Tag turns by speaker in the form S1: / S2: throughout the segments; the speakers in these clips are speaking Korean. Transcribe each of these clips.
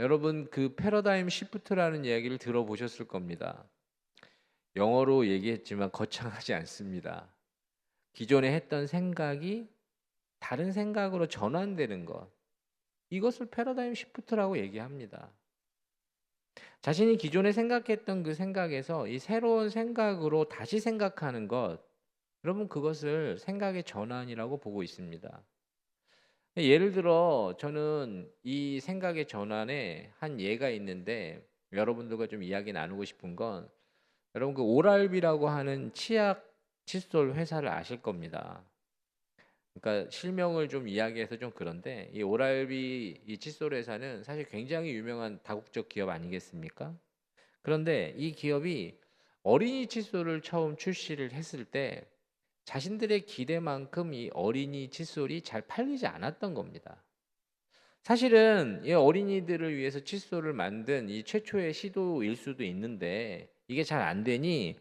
S1: 여러분 그 패러다임 시프트라는 이야기를 들어보셨을 겁니다. 영어로 얘기했지만 거창하지 않습니다. 기존에 했던 생각이 다른 생각으로 전환되는 것. 이것을 패러다임 시프트라고 얘기합니다. 자신이 기존에 생각했던 그 생각에서 이 새로운 생각으로 다시 생각하는 것. 여러분 그것을 생각의 전환이라고 보고 있습니다. 예를 들어 저는 이 생각의 전환에 한 예가 있는데 여러분들과 좀 이야기 나누고 싶은 건 여러분 그 오랄비라고 하는 치약 칫솔 회사를 아실 겁니다. 그러니까 실명을 좀 이야기해서 좀 그런데 이 오랄비 이 칫솔 회사는 사실 굉장히 유명한 다국적 기업 아니겠습니까? 그런데 이 기업이 어린이 칫솔을 처음 출시를 했을 때 자신들의 기대만큼 이 어린이 칫솔이 잘 팔리지 않았던 겁니다. 사실은 이 어린이들을 위해서 칫솔을 만든 이 최초의 시도일 수도 있는데 이게 잘 안 되니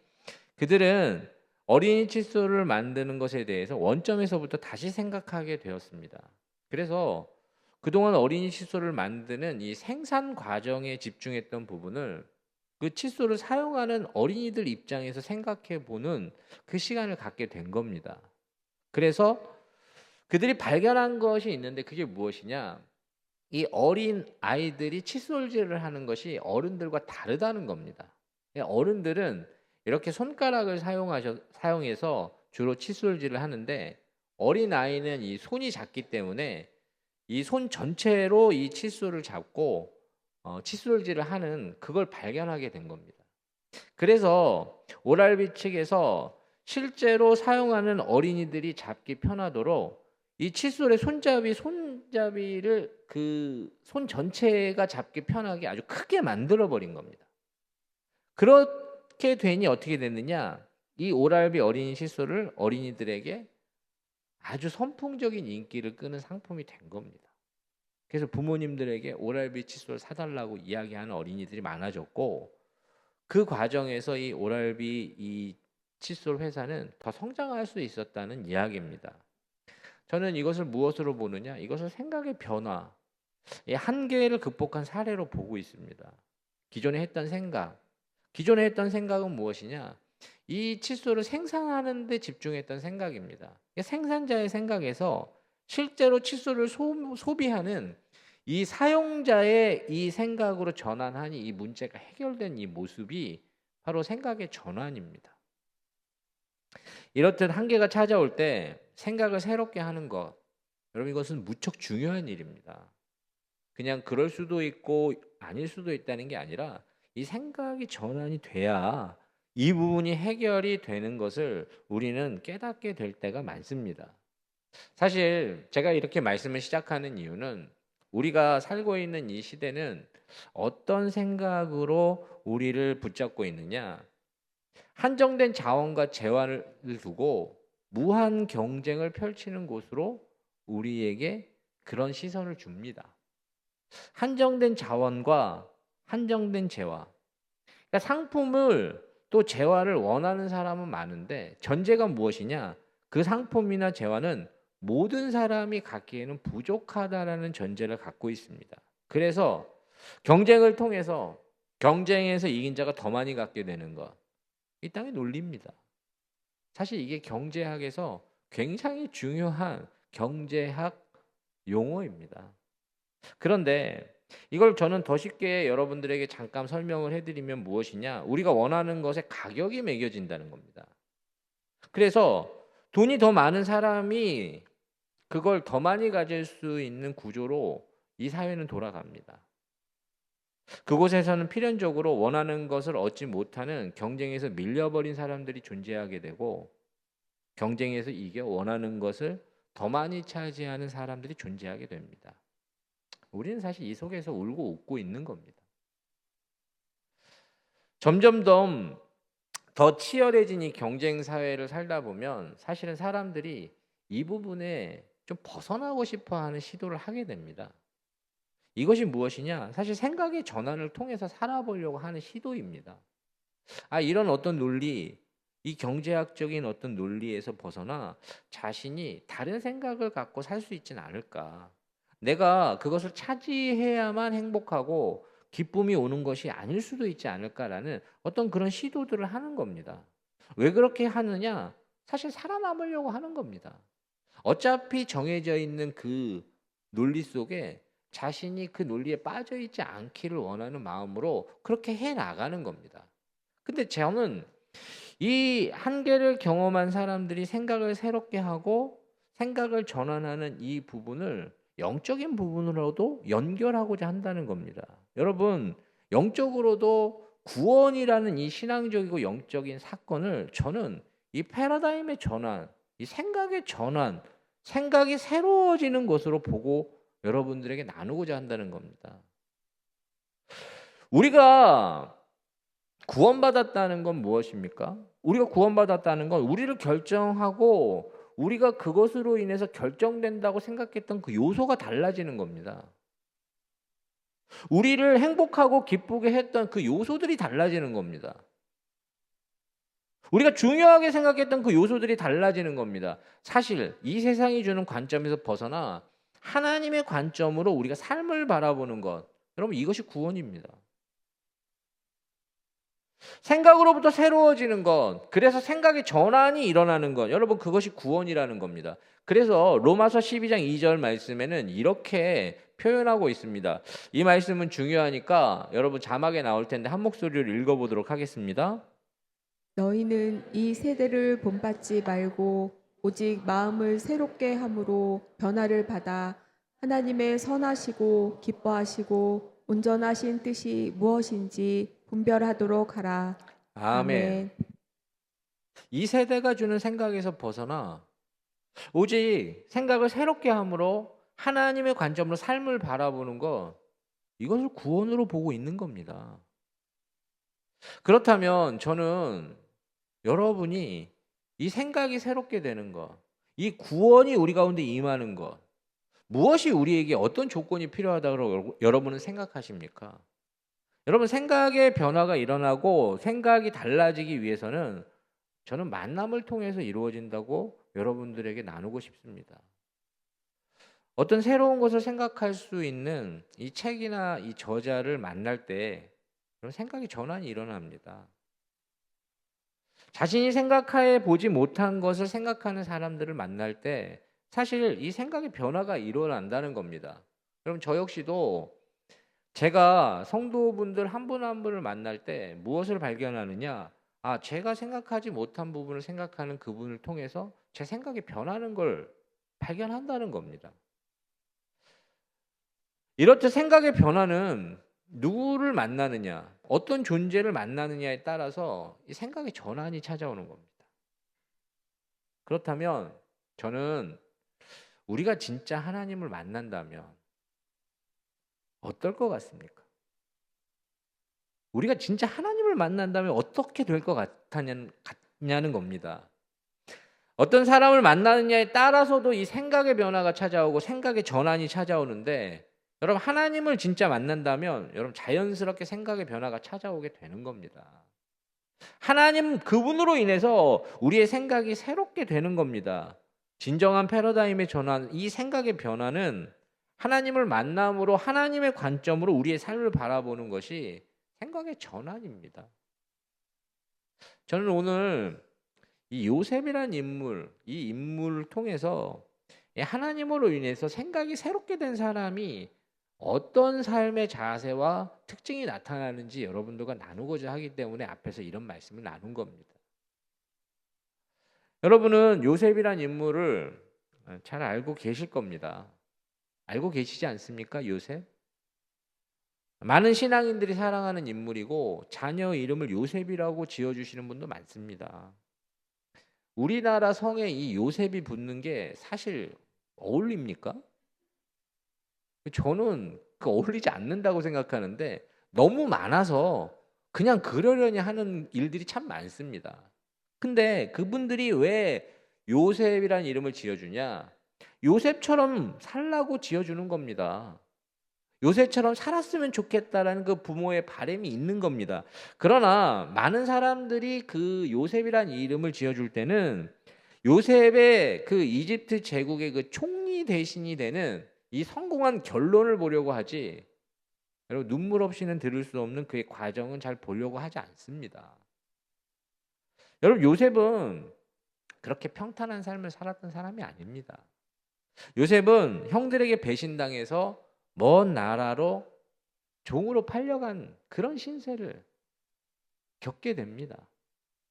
S1: 그들은 어린이 칫솔을 만드는 것에 대해서 원점에서부터 다시 생각하게 되었습니다. 그래서 그동안 어린이 칫솔을 만드는 이 생산 과정에 집중했던 부분을 그 칫솔을 사용하는 어린이들 입장에서 생각해 보는 그 시간을 갖게 된 겁니다. 그래서 그들이 발견한 것이 있는데 그게 무엇이냐? 이 어린 아이들이 칫솔질을 하는 것이 어른들과 다르다는 겁니다. 어른들은 이렇게 손가락을 사용해서 주로 칫솔질을 하는데 어린 아이는 이 손이 작기 때문에 이 손 전체로 이 칫솔을 잡고 칫솔질을 하는 그걸 발견하게 된 겁니다. 그래서 오랄비 측에서 실제로 사용하는 어린이들이 잡기 편하도록 이 칫솔의 손잡이를 그 손 전체가 잡기 편하게 아주 크게 만들어 버린 겁니다. 그렇게 되니 어떻게 됐느냐? 이 오랄비 어린이 칫솔을 어린이들에게 아주 선풍적인 인기를 끄는 상품이 된 겁니다. 그래서 부모님들에게 오랄비 칫솔 사달라고 이야기하는 어린이들이 많아졌고 그 과정에서 이 오랄비 이 칫솔 회사는 더 성장할 수 있었다는 이야기입니다. 저는 이것을 무엇으로 보느냐? 이것을 생각의 변화, 이 한계를 극복한 사례로 보고 있습니다. 기존에 했던 생각은 무엇이냐? 이 칫솔을 생산하는 데 집중했던 생각입니다. 생산자의 생각에서 실제로 칫솔을 소비하는 이 사용자의 이 생각으로 전환하니 이 문제가 해결된 이 모습이 바로 생각의 전환입니다. 이렇듯 한계가 찾아올 때 생각을 새롭게 하는 것, 여러분 이것은 무척 중요한 일입니다. 그냥 그럴 수도 있고 아닐 수도 있다는 게 아니라 이 생각이 전환이 돼야 이 부분이 해결이 되는 것을 우리는 깨닫게 될 때가 많습니다. 사실 제가 이렇게 말씀을 시작하는 이유는 우리가 살고 있는 이 시대는 어떤 생각으로 우리를 붙잡고 있느냐? 한정된 자원과 재화를 두고 무한 경쟁을 펼치는 곳으로 우리에게 그런 시선을 줍니다. 한정된 자원과 한정된 재화. 그러니까 상품을 또 재화를 원하는 사람은 많은데 전제가 무엇이냐? 그 상품이나 재화는 모든 사람이 갖기에는 부족하다라는 전제를 갖고 있습니다. 그래서 경쟁을 통해서 경쟁에서 이긴 자가 더 많이 갖게 되는 것. 이 땅의 논리입니다. 사실 이게 경제학에서 굉장히 중요한 경제학 용어입니다. 그런데 이걸 저는 더 쉽게 여러분들에게 잠깐 설명을 해드리면 무엇이냐? 우리가 원하는 것에 가격이 매겨진다는 겁니다. 그래서 돈이 더 많은 사람이 그걸 더 많이 가질 수 있는 구조로 이 사회는 돌아갑니다. 그곳에서는 필연적으로 원하는 것을 얻지 못하는 경쟁에서 밀려버린 사람들이 존재하게 되고 경쟁에서 이겨 원하는 것을 더 많이 차지하는 사람들이 존재하게 됩니다. 우리는 사실 이 속에서 울고 웃고 있는 겁니다. 점점 더 치열해진 이 경쟁 사회를 살다 보면 사실은 사람들이 이 부분에 좀 벗어나고 싶어 하는 시도를 하게 됩니다. 이것이 무엇이냐? 사실 생각의 전환을 통해서 살아보려고 하는 시도입니다. 이런 어떤 논리, 이 경제학적인 어떤 논리에서 벗어나 자신이 다른 생각을 갖고 살 수 있지는 않을까? 내가 그것을 차지해야만 행복하고 기쁨이 오는 것이 아닐 수도 있지 않을까라는 어떤 그런 시도들을 하는 겁니다. 왜 그렇게 하느냐? 사실 살아남으려고 하는 겁니다. 어차피 정해져 있는 그 논리 속에 자신이 그 논리에 빠져 있지 않기를 원하는 마음으로 그렇게 해 나가는 겁니다. 근데 저는 이 한계를 경험한 사람들이 생각을 새롭게 하고 생각을 전환하는 이 부분을 영적인 부분으로도 연결하고자 한다는 겁니다. 여러분, 영적으로도 구원이라는 이 신앙적이고 영적인 사건을 저는 이 패러다임의 전환, 이 생각의 전환, 생각이 새로워지는 것으로 보고 여러분들에게 나누고자 한다는 겁니다. 우리가 구원받았다는 건 무엇입니까? 우리가 구원받았다는 건 우리를 결정하고 우리가 그것으로 인해서 결정된다고 생각했던 그 요소가 달라지는 겁니다. 우리를 행복하고 기쁘게 했던 그 요소들이 달라지는 겁니다. 우리가 중요하게 생각했던 그 요소들이 달라지는 겁니다. 사실 이 세상이 주는 관점에서 벗어나 하나님의 관점으로 우리가 삶을 바라보는 것, 여러분 이것이 구원입니다. 생각으로부터 새로워지는 것, 그래서 생각의 전환이 일어나는 것, 여러분 그것이 구원이라는 겁니다. 그래서 로마서 12장 2절 말씀에는 이렇게 표현하고 있습니다. 이 말씀은 중요하니까 여러분 자막에 나올 텐데 한 목소리로 읽어보도록 하겠습니다.
S2: 너희는 이 세대를 본받지 말고 오직 마음을 새롭게 함으로 변화를 받아 하나님의 선하시고 기뻐하시고 온전하신 뜻이 무엇인지 분별하도록 하라.
S1: 아멘.
S2: 아멘.
S1: 이 세대가 주는 생각에서 벗어나 오직 생각을 새롭게 함으로 하나님의 관점으로 삶을 바라보는 것, 이것을 구원으로 보고 있는 겁니다. 그렇다면 저는 여러분이 이 생각이 새롭게 되는 것, 이 구원이 우리 가운데 임하는 것, 무엇이 우리에게 어떤 조건이 필요하다고 여러분은 생각하십니까? 여러분 생각의 변화가 일어나고 생각이 달라지기 위해서는 저는 만남을 통해서 이루어진다고 여러분들에게 나누고 싶습니다. 어떤 새로운 것을 생각할 수 있는 이 책이나 이 저자를 만날 때 그런 생각의 전환이 일어납니다. 자신이 생각해 보지 못한 것을 생각하는 사람들을 만날 때 사실 이 생각의 변화가 일어난다는 겁니다. 그럼 저 역시도 제가 성도분들 한 분 한 분을 만날 때 무엇을 발견하느냐? 아, 제가 생각하지 못한 부분을 생각하는 그분을 통해서 제 생각이 변하는 걸 발견한다는 겁니다. 이렇듯 생각의 변화는 누구를 만나느냐, 어떤 존재를 만나느냐에 따라서 이 생각의 전환이 찾아오는 겁니다. 그렇다면 저는 우리가 진짜 하나님을 만난다면 어떨 것 같습니까? 우리가 진짜 하나님을 만난다면 어떻게 될 것 같냐는 겁니다. 어떤 사람을 만나느냐에 따라서도 이 생각의 변화가 찾아오고 생각의 전환이 찾아오는데 여러분 하나님을 진짜 만난다면 여러분 자연스럽게 생각의 변화가 찾아오게 되는 겁니다. 하나님 그분으로 인해서 우리의 생각이 새롭게 되는 겁니다. 진정한 패러다임의 전환, 이 생각의 변화는 하나님을 만남으로 하나님의 관점으로 우리의 삶을 바라보는 것이 생각의 전환입니다. 저는 오늘 이 요셉이라는 인물, 이 인물을 통해서 하나님으로 인해서 생각이 새롭게 된 사람이 어떤 삶의 자세와 특징이 나타나는지 여러분들과 나누고자 하기 때문에 앞에서 이런 말씀을 나눈 겁니다. 여러분은 요셉이라는 인물을 잘 알고 계실 겁니다. 알고 계시지 않습니까? 요셉? 많은 신앙인들이 사랑하는 인물이고 자녀 이름을 요셉이라고 지어주시는 분도 많습니다. 우리나라 성에 이 요셉이 붙는 게 사실 어울립니까? 저는 그 어울리지 않는다고 생각하는데 너무 많아서 그냥 그러려니 하는 일들이 참 많습니다. 근데 그분들이 왜 요셉이라는 이름을 지어주냐? 요셉처럼 살라고 지어주는 겁니다. 요셉처럼 살았으면 좋겠다라는 그 부모의 바람이 있는 겁니다. 그러나 많은 사람들이 그 요셉이라는 이름을 지어줄 때는 요셉의 그 이집트 제국의 그 총리 대신이 되는 이 성공한 결론을 보려고 하지, 여러분 눈물 없이는 들을 수 없는 그의 과정은 잘 보려고 하지 않습니다. 여러분 요셉은 그렇게 평탄한 삶을 살았던 사람이 아닙니다. 요셉은 형들에게 배신당해서 먼 나라로 종으로 팔려간 그런 신세를 겪게 됩니다.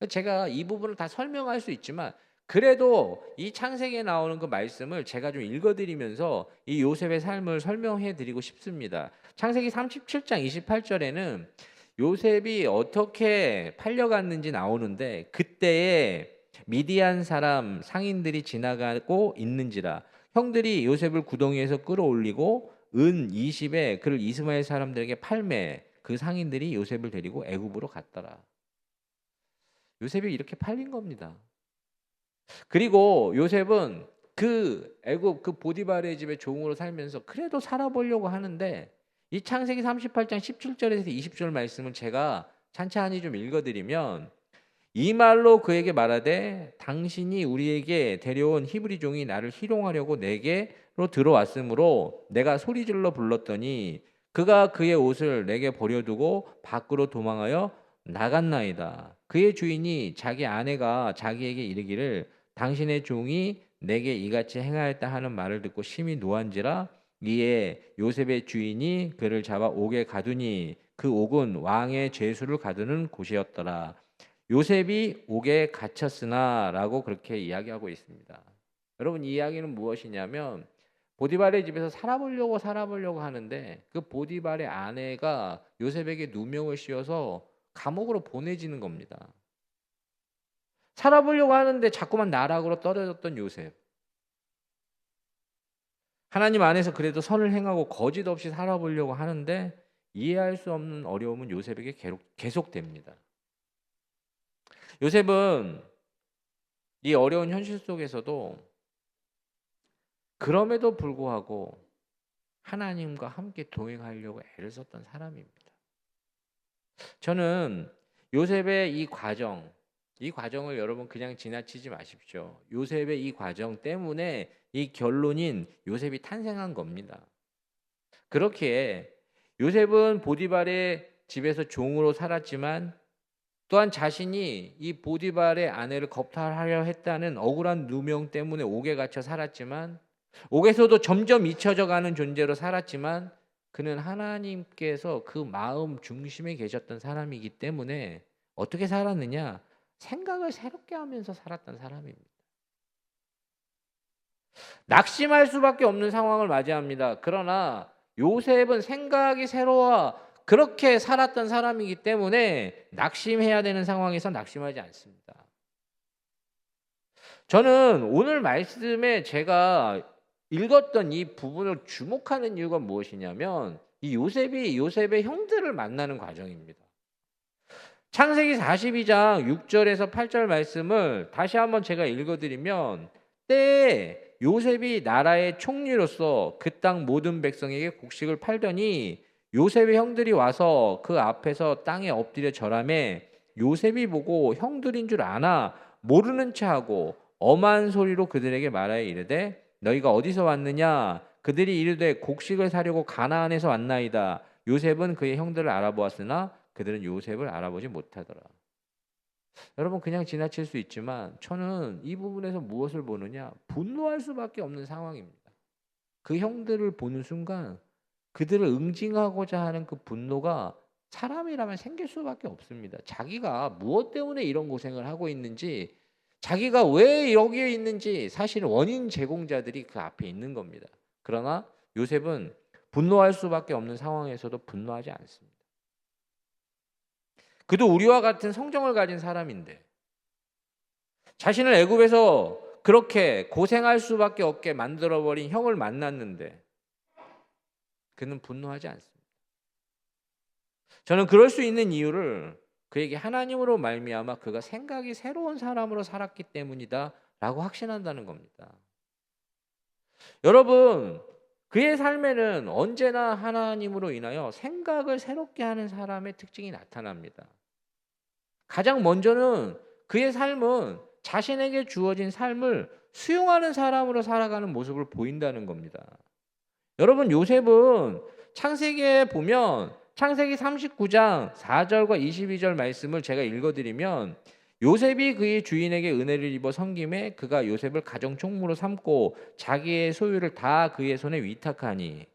S1: 제가 이 부분을 다 설명할 수 있지만 그래도 이 창세기에 나오는 그 말씀을 제가 좀 읽어드리면서 이 요셉의 삶을 설명해 드리고 싶습니다. 창세기 37장 28절에는 요셉이 어떻게 팔려갔는지 나오는데, 그때에 미디안 사람 상인들이 지나가고 있는지라 형들이 요셉을 구덩이에서 끌어올리고 은 20에 그를 이스마엘 사람들에게 팔매 그 상인들이 요셉을 데리고 애굽으로 갔더라. 요셉이 이렇게 팔린 겁니다. 그리고 요셉은 그 애굽 그 보디발의 집에 종으로 살면서 그래도 살아보려고 하는데, 이 창세기 38장 17절에서 20절 말씀을 제가 찬찬히 좀 읽어드리면, 이 말로 그에게 말하되 당신이 우리에게 데려온 히브리 종이 나를 희롱하려고 내게로 들어왔으므로 내가 소리질러 불렀더니 그가 그의 옷을 내게 버려두고 밖으로 도망하여 나갔나이다. 그의 주인이 자기 아내가 자기에게 이르기를 당신의 종이 내게 이같이 행하였다 하는 말을 듣고 심히 노한지라. 이에 요셉의 주인이 그를 잡아 옥에 가두니 그 옥은 왕의 죄수를 가두는 곳이었더라. 요셉이 옥에 갇혔으나 라고 그렇게 이야기하고 있습니다. 여러분 이 이야기는 무엇이냐면, 보디발의 집에서 살아보려고 하는데 그 보디발의 아내가 요셉에게 누명을 씌워서 감옥으로 보내지는 겁니다. 살아보려고 하는데 자꾸만 나락으로 떨어졌던 요셉, 하나님 안에서 그래도 선을 행하고 거짓 없이 살아보려고 하는데 이해할 수 없는 어려움은 요셉에게 계속됩니다. 요셉은 이 어려운 현실 속에서도 그럼에도 불구하고 하나님과 함께 동행하려고 애를 썼던 사람입니다. 저는 요셉의 이 과정을 여러분 그냥 지나치지 마십시오. 요셉의 이 과정 때문에 이 결론인 요셉이 탄생한 겁니다. 그렇기에 요셉은 보디발의 집에서 종으로 살았지만 또한 자신이 이 보디발의 아내를 겁탈하려 했다는 억울한 누명 때문에 옥에 갇혀 살았지만, 옥에서도 점점 잊혀져 가는 존재로 살았지만, 그는 하나님께서 그 마음 중심에 계셨던 사람이기 때문에 어떻게 살았느냐? 생각을 새롭게 하면서 살았던 사람입니다. 낙심할 수밖에 없는 상황을 맞이합니다. 그러나 요셉은 생각이 새로워 그렇게 살았던 사람이기 때문에 낙심해야 되는 상황에서 낙심하지 않습니다. 저는 오늘 말씀에 제가 읽었던 이 부분을 주목하는 이유가 무엇이냐면, 이 요셉의 형들을 만나는 과정입니다. 창세기 42장 6절에서 8절 말씀을 다시 한번 제가 읽어드리면, 때에 요셉이 나라의 총리로서 그 땅 모든 백성에게 곡식을 팔더니 요셉의 형들이 와서 그 앞에서 땅에 엎드려 절하매 요셉이 보고 형들인 줄 아나 모르는 체하고 엄한 소리로 그들에게 말하여 이르되 너희가 어디서 왔느냐? 그들이 이르되 곡식을 사려고 가나안에서 왔나이다. 요셉은 그의 형들을 알아보았으나 그들은 요셉을 알아보지 못하더라. 여러분 그냥 지나칠 수 있지만 저는 이 부분에서 무엇을 보느냐? 분노할 수밖에 없는 상황입니다. 그 형들을 보는 순간 그들을 응징하고자 하는 그 분노가 사람이라면 생길 수밖에 없습니다. 자기가 무엇 때문에 이런 고생을 하고 있는지, 자기가 왜 여기에 있는지 사실은 원인 제공자들이 그 앞에 있는 겁니다. 그러나 요셉은 분노할 수밖에 없는 상황에서도 분노하지 않습니다. 그도 우리와 같은 성정을 가진 사람인데 자신을 애굽에서 그렇게 고생할 수밖에 없게 만들어버린 형을 만났는데 그는 분노하지 않습니다. 저는 그럴 수 있는 이유를 그에게 하나님으로 말미암아 그가 생각이 새로운 사람으로 살았기 때문이다 라고 확신한다는 겁니다. 여러분 그의 삶에는 언제나 하나님으로 인하여 생각을 새롭게 하는 사람의 특징이 나타납니다. 가장 먼저는 그의 삶은 자신에게 주어진 삶을 수용하는 사람으로 살아가는 모습을 보인다는 겁니다. 여러분 요셉은 창세기에 보면 창세기 39장 4절과 22절 말씀을 제가 읽어드리면 요셉이 그의 주인에게 은혜를 입어 섬김에 그가 요셉을 가정 총무로 삼고 자기의 소유를 다 그의 손에 위탁하니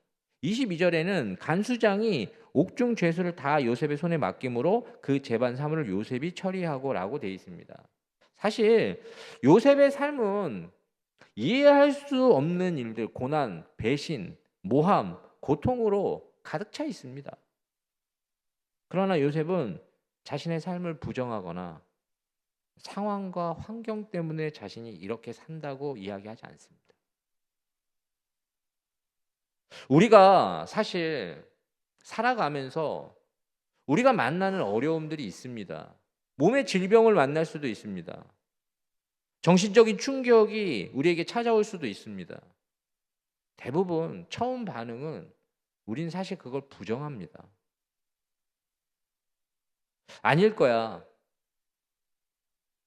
S1: 22절에는 간수장이 옥중 죄수를 다 요셉의 손에 맡김으로 그 재반 사물을 요셉이 처리하고 라고 되어 있습니다. 사실 요셉의 삶은 이해할 수 없는 일들, 고난, 배신, 모함, 고통으로 가득 차 있습니다. 그러나 요셉은 자신의 삶을 부정하거나 상황과 환경 때문에 자신이 이렇게 산다고 이야기하지 않습니다. 우리가 사실 살아가면서 우리가 만나는 어려움들이 있습니다. 몸의 질병을 만날 수도 있습니다. 정신적인 충격이 우리에게 찾아올 수도 있습니다. 대부분 처음 반응은 우린 사실 그걸 부정합니다. 아닐 거야.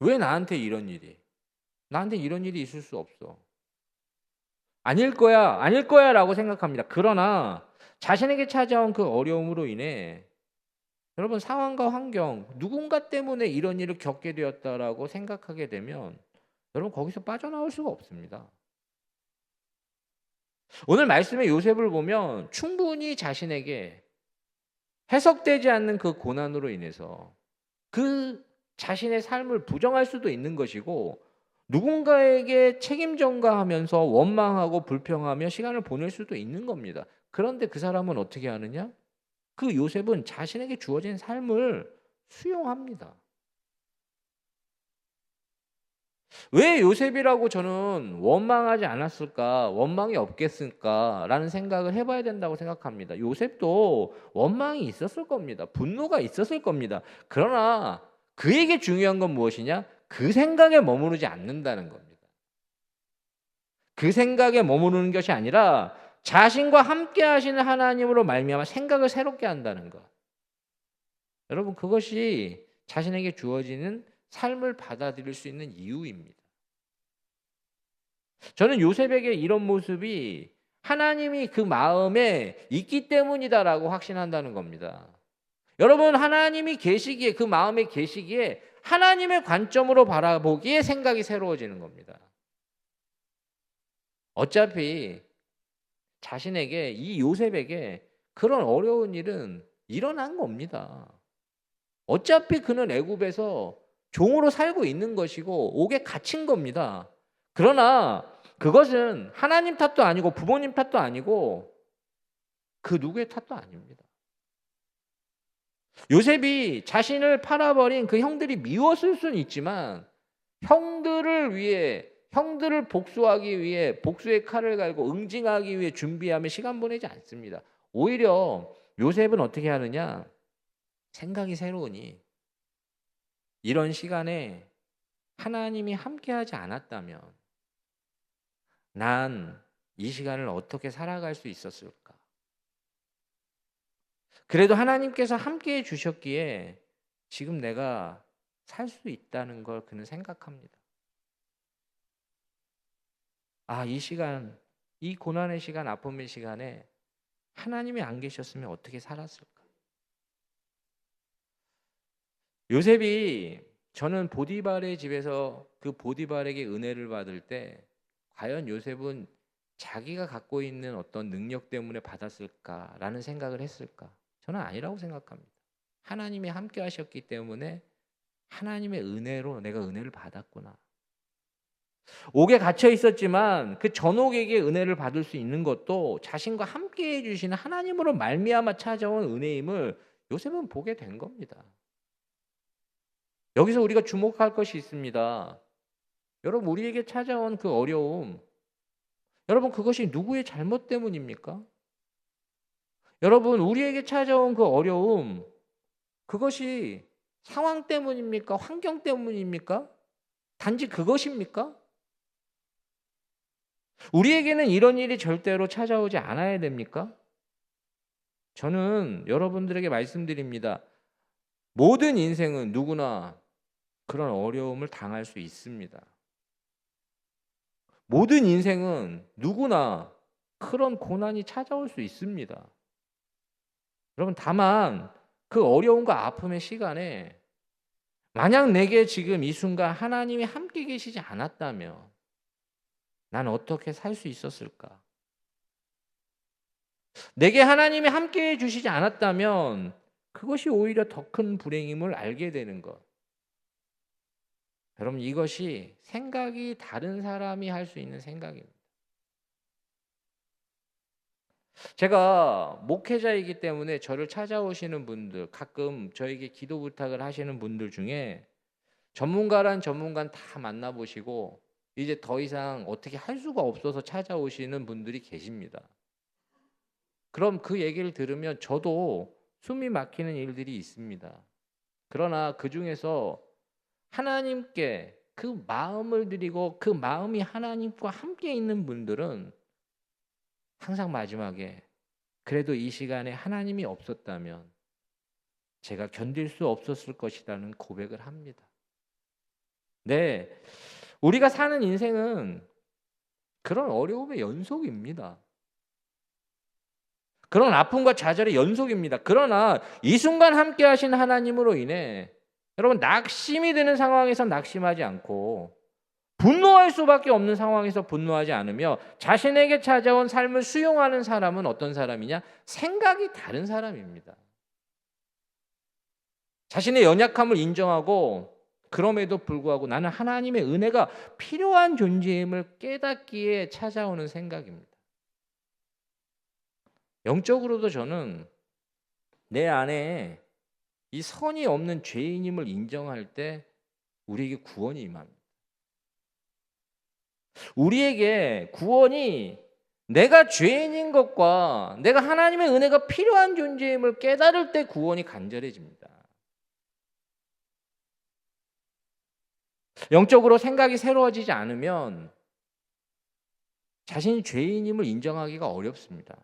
S1: 왜 나한테 이런 일이? 나한테 이런 일이 있을 수 없어. 아닐 거야, 아닐 거야 라고 생각합니다. 그러나 자신에게 찾아온 그 어려움으로 인해 여러분 상황과 환경, 누군가 때문에 이런 일을 겪게 되었다라고 생각하게 되면 여러분 거기서 빠져나올 수가 없습니다. 오늘 말씀의 요셉을 보면 충분히 자신에게 해석되지 않는 그 고난으로 인해서 그 자신의 삶을 부정할 수도 있는 것이고 누군가에게 책임 전가하면서 원망하고 불평하며 시간을 보낼 수도 있는 겁니다. 그런데 그 사람은 어떻게 하느냐? 그 요셉은 자신에게 주어진 삶을 수용합니다. 왜 요셉이라고 저는 원망하지 않았을까? 원망이 없겠을까? 라는 생각을 해봐야 된다고 생각합니다. 요셉도 원망이 있었을 겁니다. 분노가 있었을 겁니다. 그러나 그에게 중요한 건 무엇이냐? 그 생각에 머무르지 않는다는 겁니다. 그 생각에 머무르는 것이 아니라 자신과 함께 하시는 하나님으로 말미암아 생각을 새롭게 한다는 것. 여러분 그것이 자신에게 주어지는 삶을 받아들일 수 있는 이유입니다. 저는 요셉에게 이런 모습이 하나님이 그 마음에 있기 때문이다라고 확신한다는 겁니다. 여러분 하나님이 계시기에 그 마음에 계시기에 하나님의 관점으로 바라보기에 생각이 새로워지는 겁니다. 어차피 자신에게 이 요셉에게 그런 어려운 일은 일어난 겁니다. 어차피 그는 애굽에서 종으로 살고 있는 것이고 옥에 갇힌 겁니다. 그러나 그것은 하나님 탓도 아니고 부모님 탓도 아니고 그 누구의 탓도 아닙니다. 요셉이 자신을 팔아버린 그 형들이 미웠을 수는 있지만 형들을 위해 형들을 복수하기 위해 복수의 칼을 갈고 응징하기 위해 준비하며 시간 보내지 않습니다. 오히려 요셉은 어떻게 하느냐? 생각이 새로우니 이런 시간에 하나님이 함께하지 않았다면 난 이 시간을 어떻게 살아갈 수 있었을까? 그래도 하나님께서 함께해 주셨기에 지금 내가 살 수 있다는 걸 그는 생각합니다. 아, 이 시간, 이 고난의 시간, 아픔의 시간에 하나님이 안 계셨으면 어떻게 살았을까? 요셉이 저는 보디발의 집에서 그 보디발에게 은혜를 받을 때 과연 요셉은 자기가 갖고 있는 어떤 능력 때문에 받았을까라는 생각을 했을까? 저는 아니라고 생각합니다. 하나님이 함께 하셨기 때문에 하나님의 은혜로 내가 은혜를 받았구나. 옥에 갇혀 있었지만 그 전옥에게 은혜를 받을 수 있는 것도 자신과 함께 해주시는 하나님으로 말미암아 찾아온 은혜임을 요셉은 보게 된 겁니다. 여기서 우리가 주목할 것이 있습니다. 여러분 우리에게 찾아온 그 어려움, 여러분 그것이 누구의 잘못 때문입니까? 여러분 우리에게 찾아온 그 어려움, 그것이 상황 때문입니까? 환경 때문입니까? 단지 그것입니까? 우리에게는 이런 일이 절대로 찾아오지 않아야 됩니까? 저는 여러분들에게 말씀드립니다. 모든 인생은 누구나 그런 어려움을 당할 수 있습니다. 모든 인생은 누구나 그런 고난이 찾아올 수 있습니다. 여러분, 다만 그 어려움과 아픔의 시간에 만약 내게 지금 이 순간 하나님이 함께 계시지 않았다면 난 어떻게 살 수 있었을까? 내게 하나님이 함께 해 주시지 않았다면 그것이 오히려 더 큰 불행임을 알게 되는 것. 여러분, 이것이 생각이 다른 사람이 할 수 있는 생각입니다. 제가 목회자이기 때문에 저를 찾아오시는 분들, 가끔 저에게 기도 부탁을 하시는 분들 중에 전문가란 전문가는 다 만나보시고 이제 더 이상 어떻게 할 수가 없어서 찾아오시는 분들이 계십니다. 그럼 그 얘기를 들으면 저도 숨이 막히는 일들이 있습니다. 그러나 그 중에서 하나님께 그 마음을 드리고 그 마음이 하나님과 함께 있는 분들은 항상 마지막에 그래도 이 시간에 하나님이 없었다면 제가 견딜 수 없었을 것이라는 고백을 합니다. 네, 우리가 사는 인생은 그런 어려움의 연속입니다. 그런 아픔과 좌절의 연속입니다. 그러나 이 순간 함께 하신 하나님으로 인해 여러분, 낙심이 드는 상황에서 낙심하지 않고 분노할 수밖에 없는 상황에서 분노하지 않으며 자신에게 찾아온 삶을 수용하는 사람은 어떤 사람이냐? 생각이 다른 사람입니다. 자신의 연약함을 인정하고 그럼에도 불구하고 나는 하나님의 은혜가 필요한 존재임을 깨닫기에 찾아오는 생각입니다. 영적으로도 저는 내 안에 이 선이 없는 죄인임을 인정할 때 우리에게 구원이 임합니다. 우리에게 구원이 내가 죄인인 것과 내가 하나님의 은혜가 필요한 존재임을 깨달을 때 구원이 간절해집니다. 영적으로 생각이 새로워지지 않으면 자신이 죄인임을 인정하기가 어렵습니다.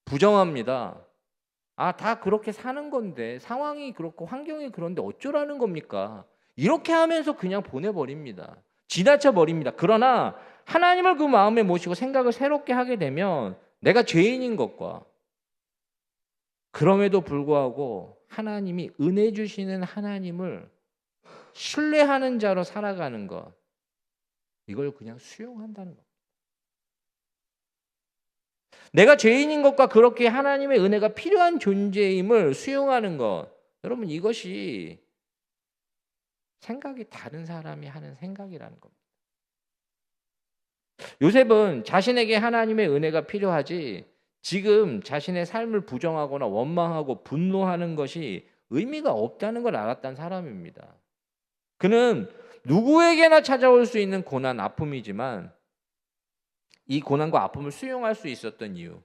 S1: 부정합니다. 다 그렇게 사는 건데, 상황이 그렇고 환경이 그런데 어쩌라는 겁니까? 이렇게 하면서 그냥 보내버립니다. 지나쳐 버립니다. 그러나 하나님을 그 마음에 모시고 생각을 새롭게 하게 되면 내가 죄인인 것과 그럼에도 불구하고 하나님이 은혜 주시는 하나님을 신뢰하는 자로 살아가는 것, 이걸 그냥 수용한다는 것. 내가 죄인인 것과 그렇게 하나님의 은혜가 필요한 존재임을 수용하는 것, 여러분, 이것이 생각이 다른 사람이 하는 생각이라는 겁니다. 요셉은 자신에게 하나님의 은혜가 필요하지 지금 자신의 삶을 부정하거나 원망하고 분노하는 것이 의미가 없다는 걸 알았던 사람입니다. 그는 누구에게나 찾아올 수 있는 고난, 아픔이지만 이 고난과 아픔을 수용할 수 있었던 이유,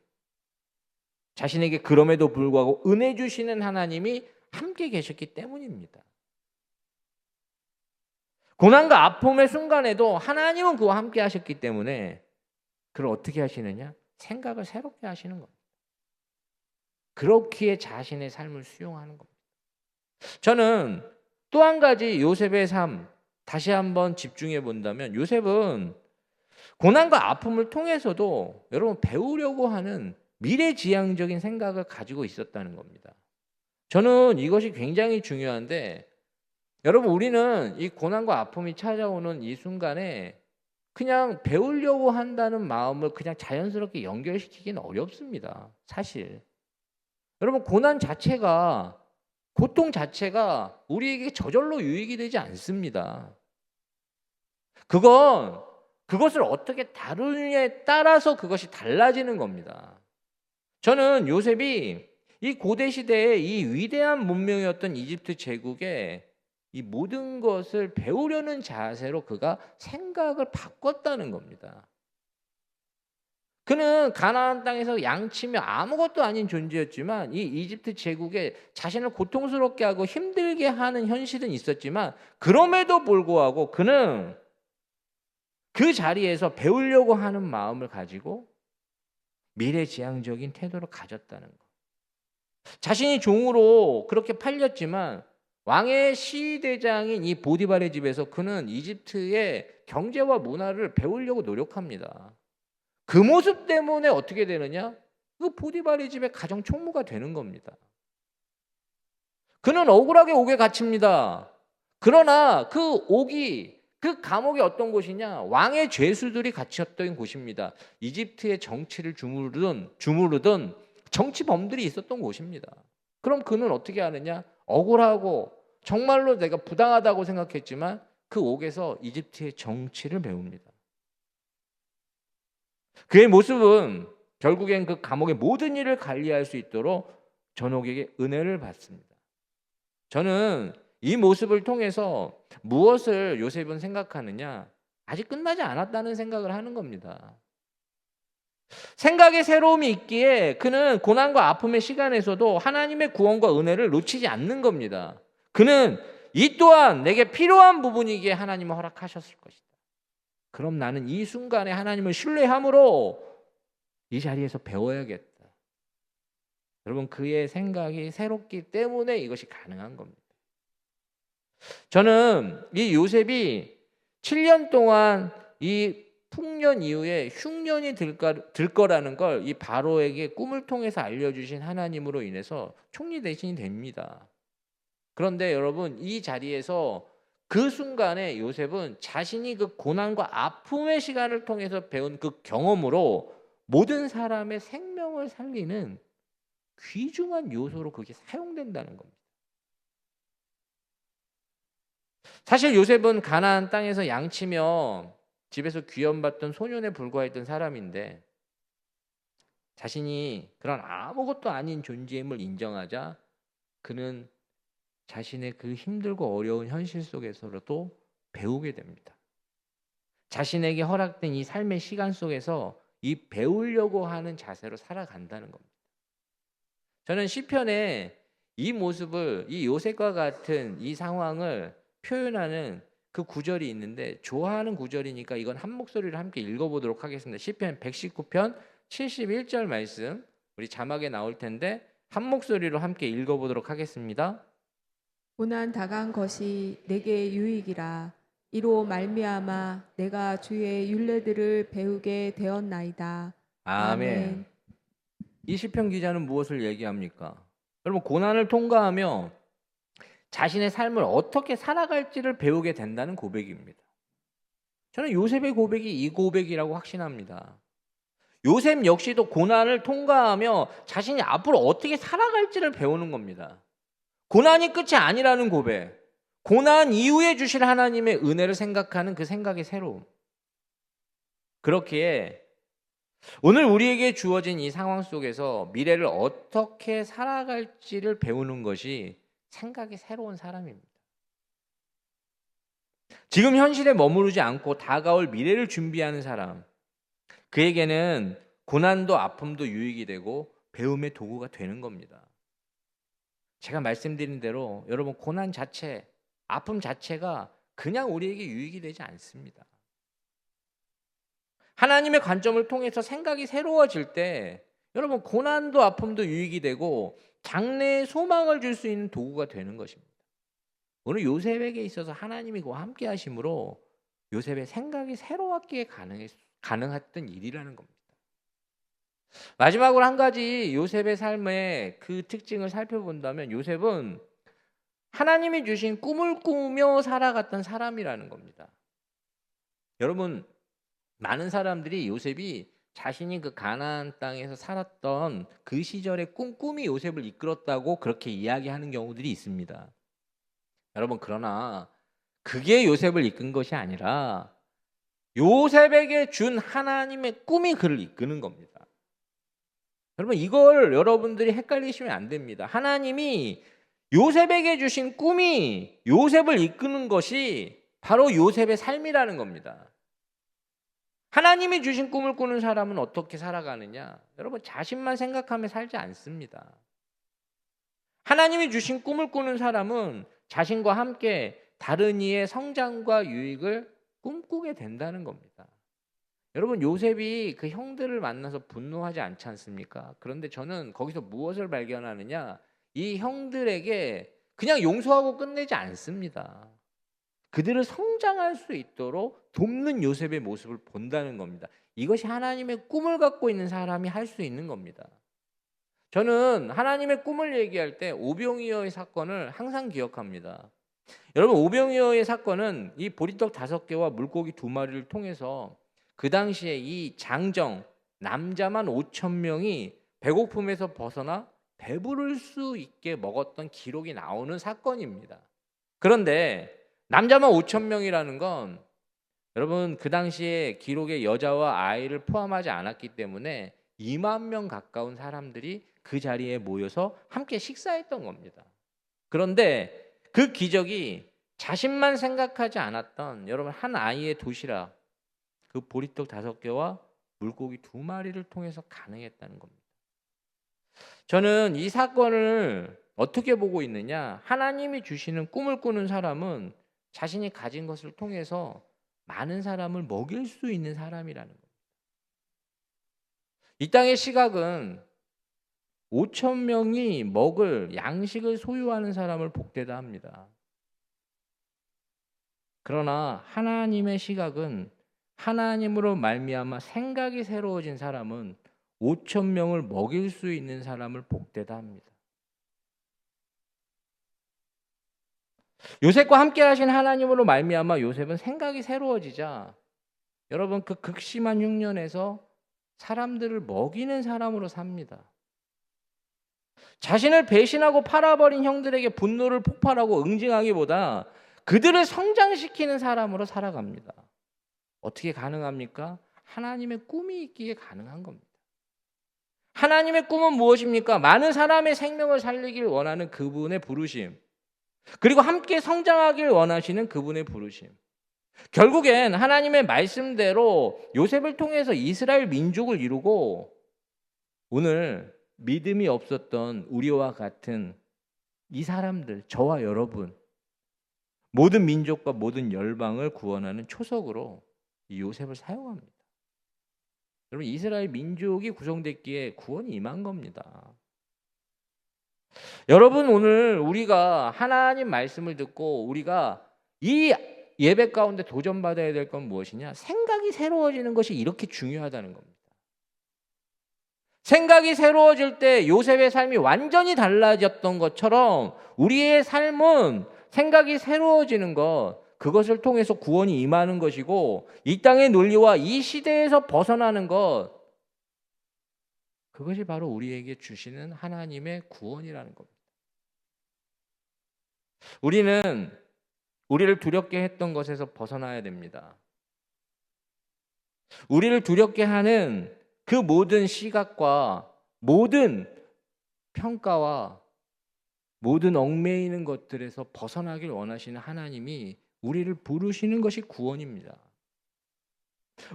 S1: 자신에게 그럼에도 불구하고 은혜 주시는 하나님이 함께 계셨기 때문입니다. 고난과 아픔의 순간에도 하나님은 그와 함께 하셨기 때문에 그걸 어떻게 하시느냐? 생각을 새롭게 하시는 겁니다. 그렇기에 자신의 삶을 수용하는 겁니다. 저는 또 한 가지 요셉의 삶 다시 한번 집중해 본다면 요셉은 고난과 아픔을 통해서도 여러분 배우려고 하는 미래지향적인 생각을 가지고 있었다는 겁니다. 저는 이것이 굉장히 중요한데 여러분, 우리는 이 고난과 아픔이 찾아오는 이 순간에 그냥 배우려고 한다는 마음을 그냥 자연스럽게 연결시키기는 어렵습니다. 사실. 여러분, 고난 자체가, 고통 자체가 우리에게 저절로 유익이 되지 않습니다. 그것을 어떻게 다루느냐에 따라서 그것이 달라지는 겁니다. 저는 요셉이 이 고대 시대의 이 위대한 문명이었던 이집트 제국에 이 모든 것을 배우려는 자세로 그가 생각을 바꿨다는 겁니다. 그는 가나안 땅에서 양치며 아무것도 아닌 존재였지만 이 이집트 제국에 자신을 고통스럽게 하고 힘들게 하는 현실은 있었지만 그럼에도 불구하고 그는 그 자리에서 배우려고 하는 마음을 가지고 미래지향적인 태도를 가졌다는 것. 자신이 종으로 그렇게 팔렸지만 왕의 시대장인 이 보디발의 집에서 그는 이집트의 경제와 문화를 배우려고 노력합니다. 그 모습 때문에 어떻게 되느냐? 그 보디발의 집의 가정 총무가 되는 겁니다. 그는 억울하게 옥에 갇힙니다. 그러나 그 옥이, 그 감옥이 어떤 곳이냐? 왕의 죄수들이 갇혔던 곳입니다. 이집트의 정치를 주무르던 정치범들이 있었던 곳입니다. 그럼 그는 어떻게 하느냐? 억울하고 정말로 내가 부당하다고 생각했지만 그 옥에서 이집트의 정치를 배웁니다. 그의 모습은 결국엔 그 감옥의 모든 일을 관리할 수 있도록 전옥에게 은혜를 받습니다. 저는 이 모습을 통해서 무엇을 요셉은 생각하느냐? 아직 끝나지 않았다는 생각을 하는 겁니다. 생각의 새로움이 있기에 그는 고난과 아픔의 시간에서도 하나님의 구원과 은혜를 놓치지 않는 겁니다. 그는 이 또한 내게 필요한 부분이기에 하나님은 허락하셨을 것이다. 그럼 나는 이 순간에 하나님을 신뢰함으로 이 자리에서 배워야겠다. 여러분, 그의 생각이 새롭기 때문에 이것이 가능한 겁니다. 저는 이 요셉이 7년 동안 이 풍년 이후에 흉년이 들 거라는 걸 이 바로에게 꿈을 통해서 알려주신 하나님으로 인해서 총리 대신이 됩니다. 그런데 여러분, 이 자리에서 그 순간에 요셉은 자신이 그 고난과 아픔의 시간을 통해서 배운 그 경험으로 모든 사람의 생명을 살리는 귀중한 요소로 그게 사용된다는 겁니다. 사실 요셉은 가나안 땅에서 양치며 집에서 귀염받던 소년에 불과했던 사람인데 자신이 그런 아무것도 아닌 존재임을 인정하자 그는 자신의 그 힘들고 어려운 현실 속에서라도 배우게 됩니다. 자신에게 허락된 이 삶의 시간 속에서 이 배우려고 하는 자세로 살아간다는 겁니다. 저는 시편에 이 모습을, 이 요셉과 같은 이 상황을 표현하는 그 구절이 있는데 좋아하는 구절이니까 이건 한 목소리로 함께 읽어보도록 하겠습니다. 시편 119편 71절 말씀, 우리 자막에 나올 텐데 한 목소리로 함께 읽어보도록 하겠습니다.
S2: 고난 당한 것이 내게 유익이라. 이로 말미암아 내가 주의 율례들을 배우게 되었나이다.
S1: 아멘. 이 시편 기자는 무엇을 얘기합니까? 여러분, 고난을 통과하며 자신의 삶을 어떻게 살아갈지를 배우게 된다는 고백입니다. 저는 요셉의 고백이 이 고백이라고 확신합니다. 요셉 역시도 고난을 통과하며 자신이 앞으로 어떻게 살아갈지를 배우는 겁니다. 고난이 끝이 아니라는 고백, 고난 이후에 주실 하나님의 은혜를 생각하는 그 생각의 새로움. 그렇기에 오늘 우리에게 주어진 이 상황 속에서 미래를 어떻게 살아갈지를 배우는 것이 생각이 새로운 사람입니다. 지금 현실에 머무르지 않고 다가올 미래를 준비하는 사람, 그에게는 고난도 아픔도 유익이 되고 배움의 도구가 되는 겁니다. 제가 말씀드린 대로 여러분, 고난 자체, 아픔 자체가 그냥 우리에게 유익이 되지 않습니다. 하나님의 관점을 통해서 생각이 새로워질 때 여러분, 고난도 아픔도 유익이 되고 장래에 소망을 줄 수 있는 도구가 되는 것입니다. 오늘 요셉에게 있어서 하나님이 그와 함께 하심으로 요셉의 생각이 새로웠기에 가능했던 일이라는 겁니다. 마지막으로 한 가지 요셉의 삶의 그 특징을 살펴본다면 요셉은 하나님이 주신 꿈을 꾸며 살아갔던 사람이라는 겁니다. 여러분, 많은 사람들이 요셉이 자신이 그 가나안 땅에서 살았던 그 시절의 꿈이 요셉을 이끌었다고 그렇게 이야기하는 경우들이 있습니다. 여러분, 그러나 그게 요셉을 이끈 것이 아니라 요셉에게 준 하나님의 꿈이 그를 이끄는 겁니다. 여러분, 이걸 여러분들이 헷갈리시면 안 됩니다. 하나님이 요셉에게 주신 꿈이 요셉을 이끄는 것이 바로 요셉의 삶이라는 겁니다. 하나님이 주신 꿈을 꾸는 사람은 어떻게 살아가느냐? 여러분, 자신만 생각하며 살지 않습니다. 하나님이 주신 꿈을 꾸는 사람은 자신과 함께 다른 이의 성장과 유익을 꿈꾸게 된다는 겁니다. 여러분, 요셉이 그 형들을 만나서 분노하지 않지 않습니까? 그런데 저는 거기서 무엇을 발견하느냐? 이 형들에게 그냥 용서하고 끝내지 않습니다. 그들을 성장할 수 있도록 돕는 요셉의 모습을 본다는 겁니다. 이것이 하나님의 꿈을 갖고 있는 사람이 할 수 있는 겁니다. 저는 하나님의 꿈을 얘기할 때 오병이어의 사건을 항상 기억합니다. 여러분, 오병이어의 사건은 이 보리떡 5개와 물고기 2마리를 통해서 그 당시에 이 장정 남자만 5천 명이 배고픔에서 벗어나 배부를 수 있게 먹었던 기록이 나오는 사건입니다. 그런데 남자만 5천 명이라는 건 여러분 그 당시에 기록에 여자와 아이를 포함하지 않았기 때문에 2만 명 가까운 사람들이 그 자리에 모여서 함께 식사했던 겁니다. 그런데 그 기적이 자신만 생각하지 않았던 여러분 한 아이의 도시락 그 보리떡 5개와 물고기 2마리를 통해서 가능했다는 겁니다. 저는 이 사건을 어떻게 보고 있느냐, 하나님이 주시는 꿈을 꾸는 사람은 자신이 가진 것을 통해서 많은 사람을 먹일 수 있는 사람이라는 겁니다. 이 땅의 시각은 5천 명이 먹을 양식을 소유하는 사람을 복되다 합니다. 그러나 하나님의 시각은 하나님으로 말미암아 생각이 새로워진 사람은 5천 명을 먹일 수 있는 사람을 복되다 합니다. 요셉과 함께 하신 하나님으로 말미암아 요셉은 생각이 새로워지자 여러분 그 극심한 흉년에서 사람들을 먹이는 사람으로 삽니다. 자신을 배신하고 팔아버린 형들에게 분노를 폭발하고 응징하기보다 그들을 성장시키는 사람으로 살아갑니다. 어떻게 가능합니까? 하나님의 꿈이 있기에 가능한 겁니다. 하나님의 꿈은 무엇입니까? 많은 사람의 생명을 살리길 원하는 그분의 부르심, 그리고 함께 성장하길 원하시는 그분의 부르심. 결국엔 하나님의 말씀대로 요셉을 통해서 이스라엘 민족을 이루고 오늘 믿음이 없었던 우리와 같은 이 사람들, 저와 여러분, 모든 민족과 모든 열방을 구원하는 초석으로 이 요셉을 사용합니다. 여러분, 이스라엘 민족이 구성됐기에 구원이 임한 겁니다. 여러분, 오늘 우리가 하나님 말씀을 듣고 우리가 이 예배 가운데 도전받아야 될 건 무엇이냐? 생각이 새로워지는 것이 이렇게 중요하다는 겁니다. 생각이 새로워질 때 요셉의 삶이 완전히 달라졌던 것처럼 우리의 삶은 생각이 새로워지는 것, 그것을 통해서 구원이 임하는 것이고 이 땅의 논리와 이 시대에서 벗어나는 것, 그것이 바로 우리에게 주시는 하나님의 구원이라는 겁니다. 우리는 우리를 두렵게 했던 것에서 벗어나야 됩니다. 우리를 두렵게 하는 그 모든 시각과 모든 평가와 모든 얽매이는 것들에서 벗어나길 원하시는 하나님이 우리를 부르시는 것이 구원입니다.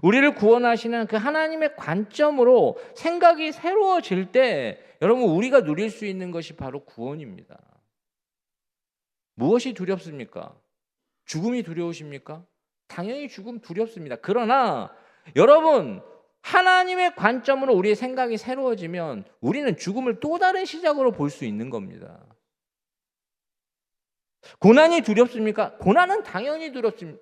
S1: 우리를 구원하시는 그 하나님의 관점으로 생각이 새로워질 때 여러분 우리가 누릴 수 있는 것이 바로 구원입니다. 무엇이 두렵습니까? 죽음이 두려우십니까? 당연히 죽음 두렵습니다. 그러나 여러분 하나님의 관점으로 우리의 생각이 새로워지면 우리는 죽음을 또 다른 시작으로 볼 수 있는 겁니다. 고난이 두렵습니까? 고난은 당연히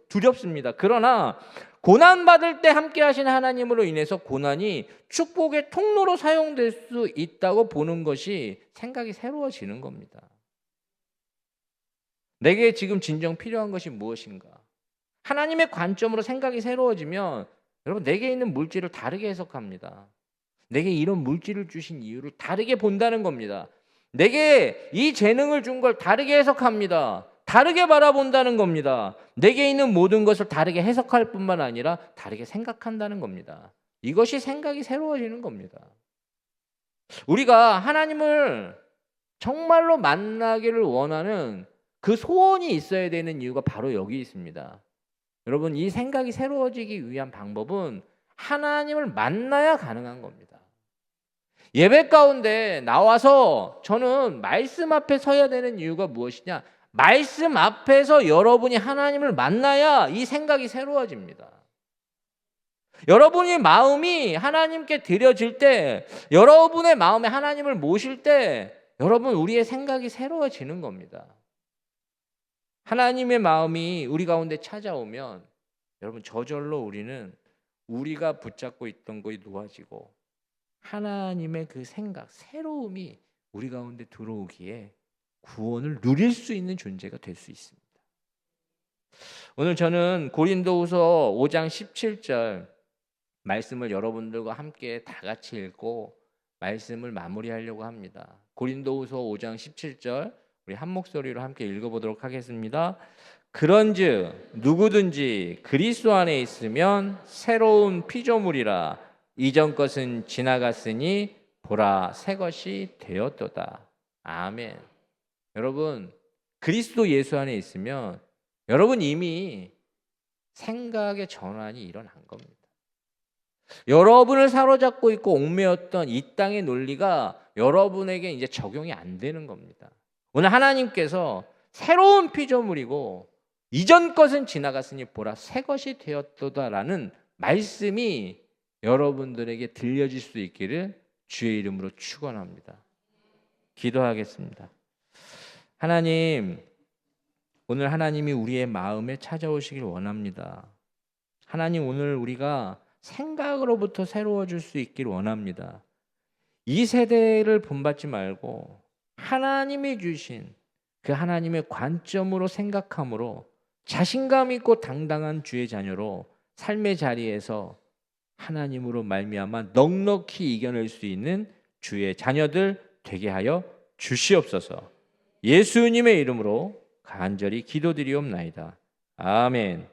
S1: 두렵습니다. 그러나 고난받을 때 함께 하신 하나님으로 인해서 고난이 축복의 통로로 사용될 수 있다고 보는 것이 생각이 새로워지는 겁니다. 내게 지금 진정 필요한 것이 무엇인가? 하나님의 관점으로 생각이 새로워지면 여러분 내게 있는 물질을 다르게 해석합니다. 내게 이런 물질을 주신 이유를 다르게 본다는 겁니다. 내게 이 재능을 준 걸 다르게 해석합니다. 다르게 바라본다는 겁니다. 내게 있는 모든 것을 다르게 해석할 뿐만 아니라 다르게 생각한다는 겁니다. 이것이 생각이 새로워지는 겁니다. 우리가 하나님을 정말로 만나기를 원하는 그 소원이 있어야 되는 이유가 바로 여기 있습니다. 여러분 이 생각이 새로워지기 위한 방법은 하나님을 만나야 가능한 겁니다. 예배 가운데 나와서 저는 말씀 앞에 서야 되는 이유가 무엇이냐? 말씀 앞에서 여러분이 하나님을 만나야 이 생각이 새로워집니다. 여러분의 마음이 하나님께 드려질 때, 여러분의 마음에 하나님을 모실 때 여러분 우리의 생각이 새로워지는 겁니다. 하나님의 마음이 우리 가운데 찾아오면 여러분 저절로 우리는 우리가 붙잡고 있던 것이 놓아지고 하나님의 그 생각, 새로움이 우리 가운데 들어오기에 구원을 누릴 수 있는 존재가 될 수 있습니다. 오늘 저는 고린도후서 5장 17절 말씀을 여러분들과 함께 다 같이 읽고 말씀을 마무리하려고 합니다. 고린도후서 5장 17절 우리 한 목소리로 함께 읽어보도록 하겠습니다. 그런즉 누구든지 그리스도 안에 있으면 새로운 피조물이라 이전 것은 지나갔으니 보라 새 것이 되었도다. 아멘. 여러분 그리스도 예수 안에 있으면 여러분 이미 생각의 전환이 일어난 겁니다. 여러분을 사로잡고 있고 얽매였던 이 땅의 논리가 여러분에게 이제 적용이 안 되는 겁니다. 오늘 하나님께서 새로운 피조물이고 이전 것은 지나갔으니 보라 새 것이 되었도다라는 말씀이 여러분들에게 들려질 수 있기를 주의 이름으로 축원합니다. 기도하겠습니다. 하나님, 오늘 하나님이 우리의 마음에 찾아오시길 원합니다. 하나님, 오늘 우리가 생각으로부터 새로워질 수 있길 원합니다. 이 세대를 본받지 말고 하나님이 주신 그 하나님의 관점으로 생각함으로 자신감 있고 당당한 주의 자녀로 삶의 자리에서 하나님으로 말미암아 넉넉히 이겨낼 수 있는 주의 자녀들 되게 하여 주시옵소서. 예수님의 이름으로 간절히 기도드리옵나이다. 아멘.